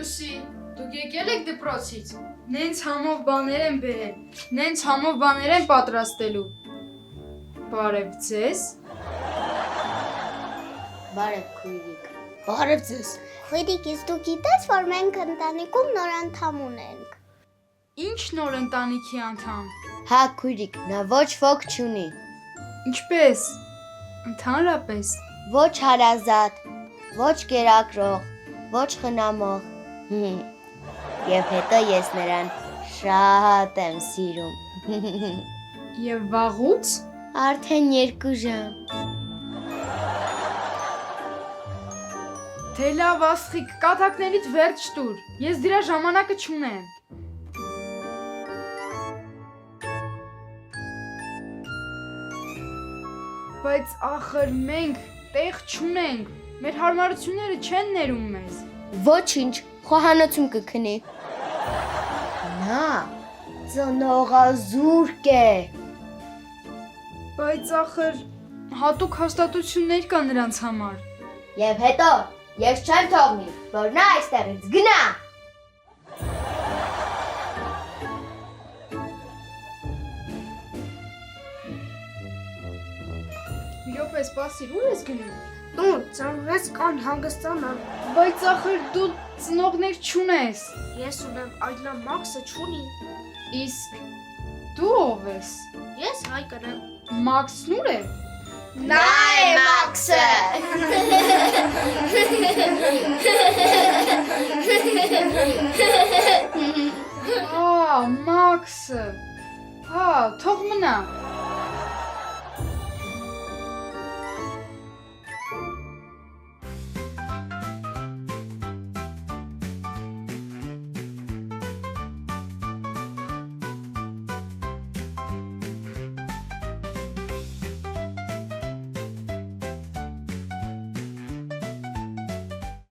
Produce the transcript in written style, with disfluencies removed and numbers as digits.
Լուսի, դուք եկել եք դպրոցից։ Նենց համով բաներ են բերել, նենց համով բաներ են պատրաստելու։ Բարև ձեզ։ Բարև քույրիկ։ Բարև ձեզ։ Քույրիկից դու գիտես, որ մենք ընտանիքում նոր անդամ ունենք։ Ինչ նոր ընտանիքի անդամ։ Հա քույրիկ, նա ոչ ոք չունի։ Ինչպես։ Ընդհանրապես։ Ոչ հարազատ, ոչ կերակրող, ոչ խնամող։ Եվ հետո ես նրան շատ եմ սիրում։ Եվ վաղուց։ Արդեն 2 ժամ։ Թե լավ աստղիկ, կաթակներից վերջ տուր, ես դրա ժամանակը չունեմ։ Բայց ախր մենք տեղ չունենք, մեր հարմարությունները չեն ներում մեզ։ Ոչինչ, խոհանոցում կքնի։ Նա ծնողազուրկ է։ Բայց ախր հատուկ հաստատություններ կա նրանց համար։ Եվ հետո ես չեմ թողնի, որ նա այստեղից գնա։ Մի րոպե, սպասիր, ուր ես գնում։ Դու ծնվես կան հանգստանալ։ Բայց ախր դու ծնողներ չունես։ Ես ունեմ, այլա Մաքսը չունի։ Իսկ դու ով ես։ Ես Հայկն եմ։ Մաքսն ուր է։ Նա է Մաքսը։ Հա, Մաքսը։ Հա, թող մնա։